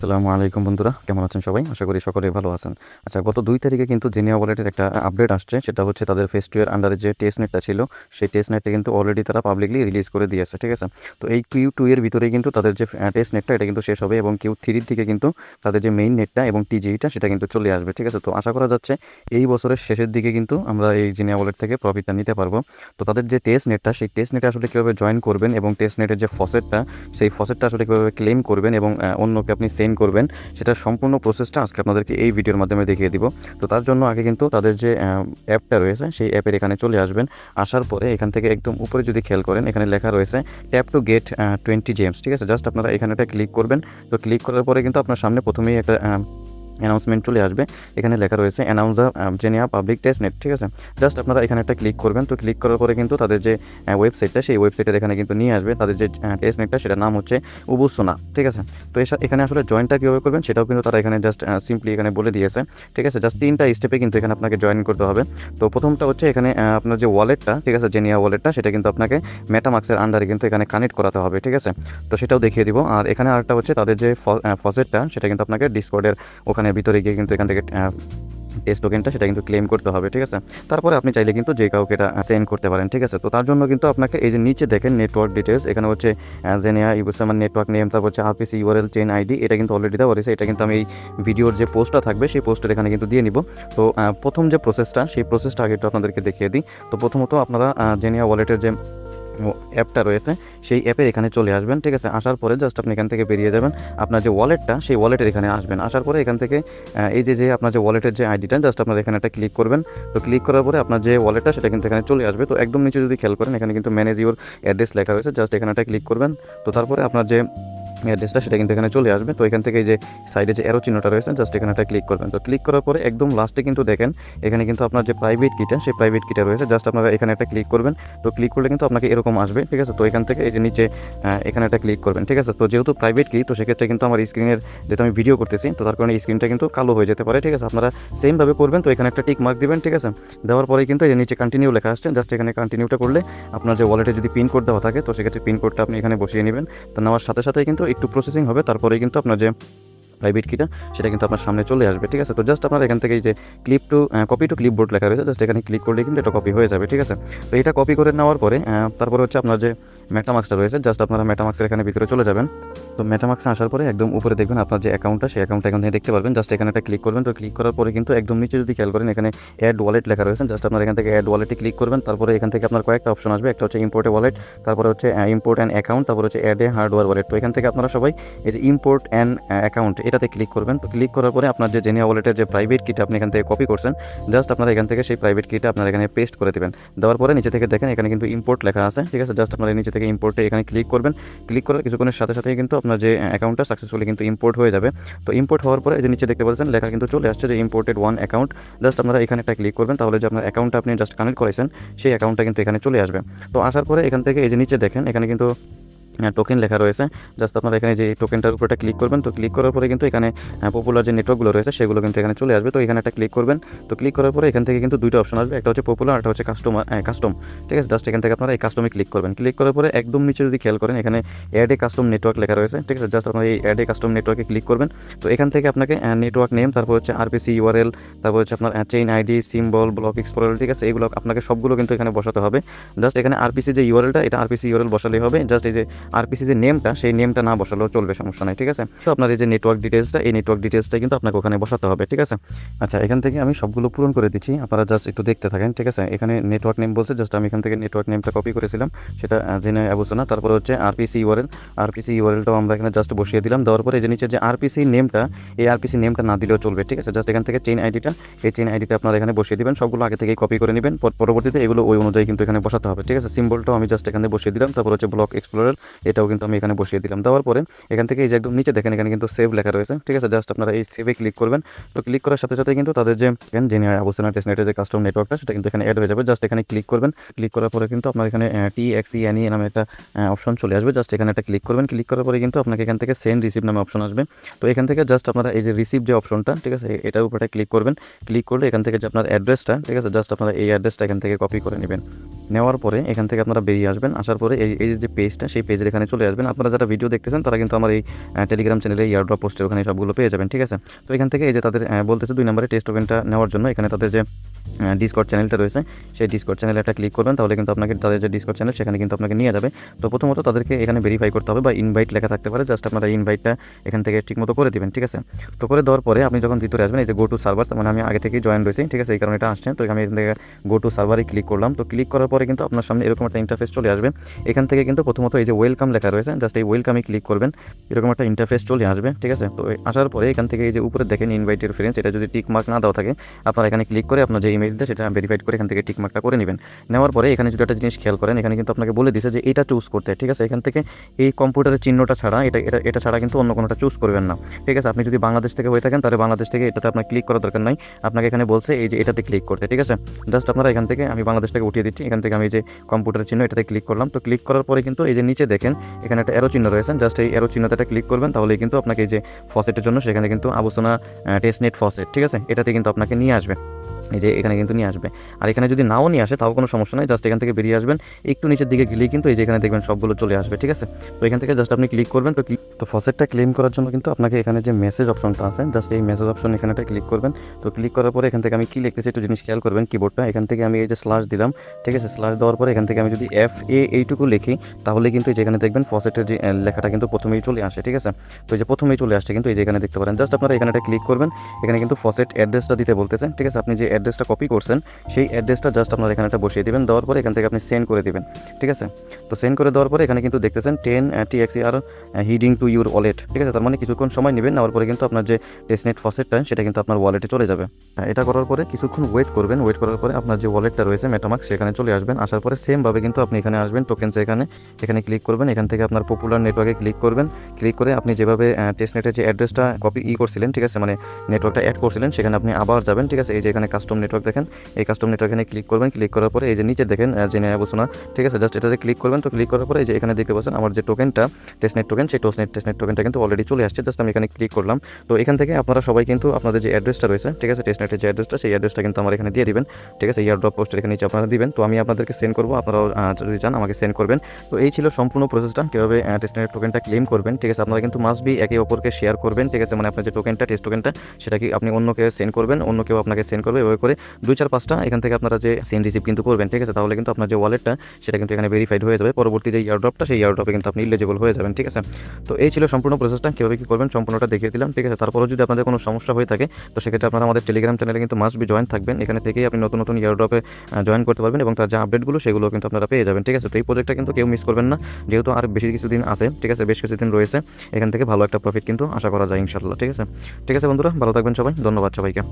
আসসালামু আলাইকুম বন্ধুরা, কেমন আছেন সবাই? আশা করি সকলেই ভালো আছেন। আচ্ছা, গত 2 তারিখে কিন্তু জেনিয়া ওয়ালেটের একটা আপডেট আসছে। সেটা হচ্ছে তাদের ফেজ 2 এর আন্ডারে যে টেস্ট নেটটা ছিল, সেই টেস্ট নেটটা কিন্তু অলরেডি তারা পাবলিকলি রিলিজ করে দিয়েছে। ঠিক আছে? তো এই Q2 এর ভিতরেই কিন্তু তাদের যে টেস্ট নেটটা এটা কিন্তু শেষ হবে এবং Q3 এর দিকে কিন্তু তাদের যে মেইন নেটটা এবং টিজিইটা সেটা কিন্তু চলে আসবে। ঠিক আছে? তো আশা করা যাচ্ছে এই বছরের শেষের দিকে কিন্তু আমরা এই জেনিয়া ওয়ালেট থেকে প্রফিটটা নিতে পারবো। তো তাদের যে টেস্ট নেটটা, সেই টেস্ট নেটে আসলে কীভাবে জয়েন করবেন এবং টেস্ট নেটের যে ফসেটটা, সেই ফসেটটা আসলে কীভাবে ক্লেম করবেন এবং অন্যকে আপনি সেন্ড করবেন, সেটার সম্পূর্ণ প্রসেসটা আজকে আপনাদেরকে এই ভিডিওর মাধ্যমে দেখিয়ে দিব। তো তার জন্য আগে কিন্তু তাদের যে অ্যাপটা রয়েছে, সেই অ্যাপের এখানে চলে আসবেন। আসার পরে এখান থেকে একদম উপরে যদি খেয়াল করেন, এখানে লেখা রয়েছে ট্যাপ টু গেট 20 জেমস। ঠিক আছে? জাস্ট আপনারা এখানেটা ক্লিক করবেন। তো ক্লিক করার পরে কিন্তু আপনার সামনে প্রথমেই একটা অ্যানাউন্সমেন্ট চলে আসবে। এখানে লেখা রয়েছে announce the Xenia public test net. ঠিক আছে? জাস্ট আপনারা এখানে একটা ক্লিক করবেন। তো ক্লিক করার পরে কিন্তু তাদের যে ওয়েবসাইটটা, সেই ওয়েবসাইটের এখানে কিন্তু নিয়ে আসবে। তাদের যে টেস্ট নেটটা, সেটার নাম হচ্ছে উবুসোনা। ঠিক আছে? তো এখানে আসলে জয়েনটা কীভাবে করবেন সেটাও কিন্তু তারা এখানে জাস্ট সিম্পলি এখানে বলে দিয়েছে। ঠিক আছে? জাস্ট 3টা স্টেপে কিন্তু এখানে আপনাকে জয়েন করতে হবে। তো প্রথমটা হচ্ছে এখানে আপনার যে ওয়ালেটটা, ঠিক আছে, জেনিয়া ওয়ালেটটা, সেটা কিন্তু আপনাকে মেটামাক্সের আন্ডারে কিন্তু এখানে কানেক্ট করাতে হবে। ঠিক আছে? তো সেটাও দেখিয়ে দিব। আর এখানে আরেকটা হচ্ছে তাদের যে ফসেটটা, সেটা কিন্তু আপনাকে ডিসকর্ডের ওখানে ভিতরে গিয়ে কিন্তু এখান থেকে টেস্ট টোকেনটা সেটা কিন্তু ক্লেম করতে হবে। ঠিক আছে? তারপরে আপনি চাইলে কিন্তু যে কাউকে এটা সেন্ড করতে পারেন। ঠিক আছে? তো তার জন্য কিন্তু আপনাকে এই যে নিচে দেখেন নেটওয়ার্ক ডিটেলস, এখানে হচ্ছে জেনিয়া ইবুসামান নেটওয়ার্ক নেম, তারপর হচ্ছে আরপিসি ইউআরএল চেইন আইডি, এটা কিন্তু অলরেডি দেওয়া রয়েছে। এটা কিন্তু আমি এই ভিডিওর যে পোস্টটা থাকবে, সেই পোস্টের এখানে কিন্তু দিয়ে নিব। তো প্রথম যে প্রসেসটা, সেই প্রসেসটা আগে একটু আপনাদেরকে দেখিয়ে দিই। তো প্রথমত আপনারা জেনিয়া ওয়ালেটের যে অ্যাপটা রয়েছে, সেই অ্যাপের এখানে চলে আসবেন। ঠিক আছে? আসার পরে জাস্ট আপনি এখান থেকে বেরিয়ে যাবেন। আপনার যে ওয়ালেটটা, সেই ওয়ালেটের এখানে আসবেন। আসার পরে এখান থেকে এই যে আপনার যে ওয়ালেটের যে আইডিটা, জাস্ট আপনার এখানে একটা ক্লিক করবেন। তো ক্লিক করার পরে আপনার যে ওয়ালেটটা, সেটা কিন্তু এখানে চলে আসবে। তো একদম নিচে যদি খেয়াল করেন, এখানে কিন্তু ম্যানেজ ইউর অ্যাড্রেস লেখা রয়েছে। জাস্ট এখানে একটা ক্লিক করবেন। তো তারপরে আপনার যে অ্যাড্রেসটা, সেটা কিন্তু এখানে চলে আসবে। তো এখান থেকে এই যে সাইডে যে অ্যারো চিহ্নটা রয়েছে, জাস্ট এখানে একটা ক্লিক করবেন। তো ক্লিক করার পরে একদম লাস্টে কিন্তু দেখেন এখানে কিন্তু আপনার যে প্রাইভেট কিটা, সেই প্রাইভেট কিটা রয়েছে। জাস্ট আপনারা এখানে একটা ক্লিক করবেন। তো ক্লিক করলে কিন্তু আপনাকে এরকম আসবে। ঠিক আছে? তো এখান থেকে এই যে নিচে এখানে একটা ক্লিক করবেন। ঠিক আছে? তো যেহেতু প্রাইভেট কি, তো সেক্ষেত্রে কিন্তু আমার স্ক্রিনের, যেহেতু আমি ভিডিও করতেছি, তো তার কারণে স্ক্রিনটা কিন্তু কালো হয়ে যেতে পারে। ঠিক আছে? আপনারা সেমভাবে করবেন। তো এখানে একটা টিক মার্ক দিবেন। ঠিক আছে? দেওয়ার পরে কিন্তু এই নিচে কন্টিনিউ লেখা আসছে। জাস্ট এখানে কন্টিনিউটা করলে আপনার যে ওয়ালেটে যদি পিন কোড দেওয়া থাকে, তো সেক্ষেত্রে পিন কোডটা আপনি এখানে বসিয়ে নেবেন। তো নেওয়ার সাথে সাথেই কিন্তু একটু প্রসেসিং হবে। তারপরেই কিন্তু আপনার যে প্রাইভেট কিটা, সেটা কিন্তু আপনার সামনে চলে আসবে। ঠিক আছে? তো জাস্ট আপনার এখান থেকে এই যে কপি টু ক্লিপবোর্ড লেখা রয়েছে, জাস্ট এখানে ক্লিক করলে কিন্তু এটা কপি হয়ে যাবে। ঠিক আছে? তো এটা কপি করে নেওয়ার পরে তারপরে হচ্ছে আপনার যে মেটামাক্সটা রয়েছে, জাস্ট আপনারা মেটামাক্সের এখানে ভিতরে চলে যাবেন। তো মেটামাক্সে আসার পরে একদম উপরে দেখবেন আপনার যে অ্যাকাউন্টটা, সেই অ্যাকাউন্টটা এখান থেকে দেখতে পারবেন। জাস্ট এখানে একটা ক্লিক করবেন। তো ক্লিক করার পরে কিন্তু একদম নিচে যদি খেয়াল করেন, এখানে অ্যাড ওয়ালেট লেখা রয়েছে। জাস্ট আপনার এখান থেকে অ্যাড ওয়ালেটে ক্লিক করবেন। তারপরে এখান থেকে আপনার কয়েকটা অপশন আসবে। একটা হচ্ছে ইম্পোর্ট এ ওয়ালেট, তারপরে হচ্ছে ইম্পোর্ট অ্যান্ড অ্যাকাউন্ট, তারপরে হচ্ছে অ্যাড এ হার্ডওয়্যার ওয়ালেট। তো এখান থেকে আপনারা সবাই এই যে ইম্পোর্ট অ্যান্ড অ্যাকাউন্ট, এটাতে ক্লিক করবেন। তো ক্লিক করার পরে আপনার যে জেনিয়া ওয়ালেটের যে প্রাইভেট কিটা আপনি এখান থেকে কপি করছেন, জাস্ট আপনারা এখান থেকে সেই প্রাইভেট কিটা আপনারা এখানে পেস্ট করে দেবেন। দেওয়ার পরে নিচে থেকে দেখেন এখানে কিন্তু ইম্পোর্ট লেখা আছে। ঠিক আছে? জাস্ট আপনারা নিচে থেকে ইম্পোর্টে এখানে ক্লিক করবেন। ক্লিক করার কিছুক্ষণের সাথে সাথেই কিন্তু আপনার যে অ্যাকাউন্টটা সাকসেসফুলি কিন্তু ইম্পোর্ট হয়ে যাবে। তো ইম্পোর্ট হওয়ার পরে এই যে নিচে দেখতে পাচ্ছেন লেখা কিন্তু চলে আসছে যে ইম্পোর্টেড ওয়ান অ্যাকাউন্ট। জাস্ট আপনারা এখানে একটা ক্লিক করবেন। তাহলে যে আপনার অ্যাকাউন্টটা আপনি জাস্ট কানেক্ট করেছেন, সেই অ্যাকাউন্টটা কিন্তু এখানে চলে আসবে। তো আসার পরে এখান থেকে এই যে নিচে দেখেন এখানে কিন্তু টোকেন লেখা রয়েছে। জাস্ট আপনারা এখানে যে টোকেনটার উপরটা ক্লিক করবেন। তো ক্লিক করার পরে কিন্তু এখানে পপুলার যে নেটওয়ার্কগুলো রয়েছে, সেগুলো কিন্তু এখানে চলে আসবে। তো এখানে একটা ক্লিক করবেন। তো ক্লিক করার পরে এখান থেকে কিন্তু দুইটা অপশন আসবে, একটা হচ্ছে পপুলার, একটা হচ্ছে কাস্টম। ঠিক আছে? জাস্ট এখান থেকে আপনারা এই কাস্টমে ক্লিক করবেন। ক্লিক করার পরে একদম নিচে যদি খেয়াল করেন, এখানে অ্যাড এ কাস্টম নেটওয়ার্ক লেখা রয়েছে। ঠিক আছে? জাস্ট আপনারা এই অ্যাড এ কাস্টম নেটওয়ার্কে ক্লিক করবেন। তো এখান থেকে আপনাকে নেটওয়ার্ক নেম, তারপর হচ্ছে আরপিসি ইউআরএল, তারপর হচ্ছে আপনার chain ID, symbol, block explorer. ঠিক আছে? এগুলো আপনাকে সবগুলো কিন্তু এখানে বসাতে হবে। জাস্ট এখানে আরপিসি যে ইউআরএলটা, এটা আরপিসি ইউআরএল বসালেই হবে। জাস্ট এই যে আরপিসি যে নেমটা, সেই নেমটা না বসালেও চলবে, সমস্যা নাই। ঠিক আছে? তো আপনার এই যে নেটওয়ার্ক ডিটেলসটা, এই নেটওয়ার্ক ডিটেলসটা কিন্তু আপনাকে ওখানে বসাতে হবে। ঠিক আছে? আচ্ছা, এখান থেকে আমি সবগুলো পূরণ করে দিচ্ছি, আপনারা জাস্ট একটু দেখতে থাকেন। ঠিক আছে? এখানে নেটওয়ার্ক নেম বলছে, জাস্ট আমি এখান থেকে নেটওয়ার্ক নেমটা কপি করেছিলাম, সেটা জেনে অবস্থা। তারপরে হচ্ছে আরপিসি ইউআরএলটাও আমরা এখানে জাস্ট বসিয়ে দিলাম। দেওয়ার পরে যে নিচে যে আরপিসি নেমটা, এই আরপিসি নেমটা না দিলেও চলবে। ঠিক আছে? জাস্ট এখান থেকে চেইন আইডিটা, এই চেইন আইডিটা আপনারা এখানে বসিয়ে দিবেন। সবগুলো আগে থেকেই কপি করে নেবেন, পরবর্তীতে এগুলো ওই অনুযায়ী কিন্তু এখানে বসাতে হবে। ঠিক আছে? সিম্বলটাও আমি জাস্ট এখানে বসিয়ে দিলাম। তারপর হচ্ছে ব্লক এক্সপ্লোরার, এটাও কিন্তু আমি এখানে বসিয়ে দিলাম। দেওয়ার পরে এখান থেকে এই যে একদম নিচে দেখেন এখানে কিন্তু সেভ লেখা রয়েছে। ঠিক আছে? জাস্ট আপনারা এই সেভে ক্লিক করবেন। তো ক্লিক করার সাথে সাথে কিন্তু তাদের যে জেনিয়া অবস্থান টেস্ট নেটের যে কাস্টম নেটওয়ার্কটা, সেটা কিন্তু এখানে অ্যাড হয়ে যাবে। জাস্ট এখানে ক্লিক করবেন। ক্লিক করার পরে কিন্তু আপনার এখানে TXENE নামে একটা অপশন চলে আসবে। জাস্ট এখানে একটা ক্লিক করবেন। ক্লিক করার পরে কিন্তু আপনাকে এখান থেকে সেন্ড রিসিভ নামে অপশন আসবে। তো এখান থেকে জাস্ট আপনারা এই যে রিসিভ যে অপশনটা, ঠিক আছে, এটার উপরে ক্লিক করবেন। ক্লিক করলে এখান থেকে যে আপনার অ্যাড্রেসটা, ঠিক আছে, জাস্ট আপনারা এই অ্যাড্রেসটা এখান থেকে কপি করে নেবেন। নেওয়ার পরে এখান থেকে আপনারা বেরিয়ে আসবেন, আসার পরে এই যে পেজটা, সেই পেজের এখানে চলে আসবেন। আপনারা যারা ভিডিও দেখতেছেন তারা কিন্তু আমার এই টেলিগ্রাম চ্যানেলে ইয়ারড্রপ পোস্টের ওখানে সবগুলো পেয়ে যাবেন, ঠিক আছে। তো এখান থেকে এই যে তাদের বলতেছে 2 নম্বরে টেস্ট টোকেনটা নেওয়ার জন্য এখানে তাদের যে ডিসকর্ড চ্যানেলটা রয়েছে, সেই ডিসকর্ড চ্যানেলে একটা ক্লিক করবেন, তাহলে কিন্তু আপনাকে তাদের যে ডিসকর্ড চ্যানেল সেখানে কিন্তু আপনাকে নিয়ে যাবে। তো প্রথমত তাদেরকে এখানে ভেরিফাই করতে হবে বা ইনভাইট লেখা থাকতে পারে, জাস্ট আপনারা ইনভাইটটা এখান থেকে ঠিকমতো করে দিবেন, ঠিক আছে। তো করে দেওয়ার পরে আপনি যখন ভিতরে আসবেন, এই যে গো টু সার্ভার, তার মানে আমি আগে থেকেই জয়েন রয়েছি, ঠিক আছে, এই কারণে এটা আসছে। তো আমি এখান থেকে গো টু সার্ভারে ক্লিক করলাম। তো ক্লিক করার পরে কিন্তু আপনার সামনে এরকম একটা ইন্টারফেস চলে আসবে। এখান থেকে কিন্তু প্রথমত এই যে ওয়েলকাম লেখা রয়েছে, জাস্ট এই ওয়েলকামে ক্লিক করবেন, এরকম একটা ইন্টারফেস চলে আসবে, ঠিক আছে। তো আসার পরে এখান থেকে এই যে উপরে দেখেন ইনভাইট রেফারেন্স, এটা যদি টিক মার্ক না দেওয়া থাকে আপনারা এখানে ক্লিক করে আপনার যে ইমেইলটা সেটা ভেরিফাইড করে এখান থেকে টিক মার্কটা করে নেবেন। নেওয়ার পরে এখানে যদি একটা জিনিস খেয়াল করেন, এখানে কিন্তু আপনাকে বলে দিছে যে এটা চুজ করতে, ঠিক আছে। এখান থেকে এই কম্পিউটারের চিহ্নটা ছাড়া এটা ছাড়া কিন্তু অন্য কোনোটা চুজ করবেন না, ঠিক আছে। আপনি যদি বাংলাদেশ থেকে হয়ে থাকেন তাহলে বাংলাদেশ থেকে এটাতে আপনার ক্লিক করার দরকার নাই, আপনাকে এখানে বলছে এই যে এটাতে ক্লিক করতে, ঠিক আছে। জাস্ট আপনারা এখান থেকে, আমি বাংলাদেশ থেকে উঠিয়ে দিচ্ছি, এখান থেকে আমি এই যে কম্পিউটারের চিহ্ন এটাতে ক্লিক করলাম। তো ক্লিক করার পরে কিন্তু এই যে নিচে দেখেন এখানে একটা অ্যারো চিহ্ন রয়েছে, জাস্ট এই অ্যারো চিহ্নটা ক্লিক করবেন, তাহলেই কিন্তু আপনাকে এই যে ফসেটের জন্য সেখানে কিন্তু আবুসোনা টেস্টনেট ফসেট, ঠিক আছে, এটাতে কিন্তু আপনাকে নিয়ে আসবে, এই যে এখানে কিন্তু নিয়ে আসবে। আর এখানে যদি নাও নিয়ে আসে তাও কোনো সমস্যা নাই, জাস্ট এখান থেকে বেরিয়ে আসবেন, একটু নিচের দিকে গেলেই কিন্তু এই যে এখানে দেখবেন সবগুলো চলে আসবে, ঠিক আছে। তো এখান থেকে জাস্ট আপনি ক্লিক করবেন। তো ফসেটটা ক্লেম করার জন্য কিন্তু আপনাকে এখানে যে মেসেজ অপশনটা আছে, জাস্ট এই মেসেজ অপশন এখানে ক্লিক করবেন। তো ক্লিক করার পরে এখান থেকে আমি কি লিখতেছি একটু জিনিস খেয়াল করবেন, কিবোর্ডটা এখান থেকে আমি এই যে স্ল্যাশ দিলাম, ঠিক আছে। স্ল্যাশ দেওয়ার পরে এখান থেকে আমি যদি FA এইটুকু লিখি তাহলে কিন্তু যেখানে দেখবেন ফসেটের যে লেখাটা কিন্তু প্রথমেই চলে আসে, ঠিক আছে। তো এই যে প্রথমেই চলে আসছে কিন্তু এই যে এখানে দেখতে পারেন, জাস্ট আপনারা এখানে ক্লিক করবেন। এখানে কিন্তু ফসেট অ্যাড্রেসটা দিতে বলতেছে, ঠিক আছে। আপনি যে অ্যাড্রেসটা কপি করছেন সেই অ্যাড্রেসটা জাস্ট আপনারা এখানে বসিয়ে দিবেন, দেওয়ার পরে এখান থেকে আপনি সেন্ড করে দিবেন, ঠিক আছে। তো সেন্ড করে দেওয়ার পরে এখানে কিন্তু দেখতেছেন 10 TXER hiding to your wallet, ঠিক আছে। তার মানে কিছুক্ষণ সময় নেবেন, নেওয়ার পরে কিন্তু আপনার যে টেস্টনেট ফসেটটা সেটা কিন্তু আপনার ওয়ালেটে চলে যাবে। এটা করার পরে কিছুক্ষণ ওয়েট করবেন, ওয়েট করার পরে আপনার যে ওয়ালেটটা রয়েছে মেটামার্ক সেখানে চলে আসবেন। আসার পরে সেমভাবে কিন্তু আপনি এখানে আসবেন, টোকেনস এখানে ক্লিক করবেন। এখান থেকে আপনার পপুলার নেটওয়ার্কে ক্লিক করবেন, ক্লিক করে আপনি যেভাবে টেস্টনেটের যে অ্যাড্রেসটা কপি করছিলেন, ঠিক আছে, মানে নেটওয়ার্কটা অ্যাড করছিলেন সেখানে আপনি আবার যাবেন, ঠিক আছে। এই যে এখানে কাস্টম নেটওয়ার্ক দেখেন, এই কাস্টম নেটওয়ার্ক এখানে ক্লিক করবেন। ক্লিক করার পরে এই যে নিচে দেখেন জেনে আবুসোনা, ঠিক আছে, জাস্ট এটাতে ক্লিক করবেন। তো ক্লিক করার পরে এই যে এখানে দেখতে পাচ্ছেন আমার যে টোকেনটা টেস্টনেট টোকেন, সেই টেস্টনেট টোকেনটা কিন্তু অলরেডি চলে আসছে, জাস্ট আমি এখানে ক্লিক করলাম। তো এখান থেকে আপনারা সবাই কিন্তু আপনাদের যে অ্যাড্রেসটা রয়েছে, ঠিক আছে, টেস্টনেটের যে অ্যাড্রেসটা সেই অ্যাড্রেসটা কিন্তু আমার এখানে দিয়ে দিবেন, ঠিক আছে। ইয়ারড্রপ পোস্টের এখানে নিচে আপনারা দিবেন। তো আমি আপনাদেরকে সেন্ড করবো, আপনারাও যদি চান আমাকে সেন্ড করবেন। তো এই ছিল সম্পূর্ণ প্রসেসটা কীভাবে টেস্টনেট টোকেনটা ক্লেম করবেন, ঠিক আছে। আপনারা কিন্তু মাস্ট বি একে অপরকে শেয়ার করবেন, ঠিক আছে, মানে আপনার যে টোকেনটা টেস্ট টোকেনটা সেটা কি আপনি অন্যকে সেন্ড করবেন, অন্য কেউ আপনাকে সেন্ড করবে, এভাবে করে 2-4-5টা এখান থেকে আপনারা যে সেন্ড রিসিভ কিন্তু করবেন, ঠিক আছে। তাহলে কিন্তু আপনার যে ওয়ালেটটা সেটা কিন্তু এখানে ভেরিফাইড হয়ে যাবে, পরবর্তী যে ইয়ারড্রপটা সেই ইয়ারড্রপে কিন্তু আপনি এলিজিবল হয়ে যাবেন, ঠিক আছে। তো এই ছিল সম্পূর্ণ প্রসেসটা, কীভাবে কী করবেন সম্পূর্ণটা দেখিয়ে দিলাম, ঠিক আছে। তারপরে যদি আপনাদের কোনো সমস্যা হয়ে থাকে তো সেক্ষেত্রে আপনারা আমাদের টেলিগ্রাম চ্যানেলে কিন্তু মাস্ট বি জয়েন থাকবেন, এখানে থেকেই আপনি নতুন নতুন ইয়ারড্রপে জয়েন করতে পারবেন এবং তার যে আপডেটগুলো সেগুলো কিন্তু আপনারা পেয়ে যাবেন, ঠিক আছে। তো এই প্রজেক্টটা কিন্তু কেউ মিস করবেন না, যেহেতু আর বেশি কিছুদিন আছে, ঠিক আছে, বেশ কিছুদিন রয়েছে, এখান থেকে ভালো একটা প্রফিট কিন্তু আশা করা যায় ইনশাল্লাহ, ঠিক আছে। ঠিক আছে বন্ধুরা, ভালো থাকবেন সবাই, ধন্যবাদ সবাইকে।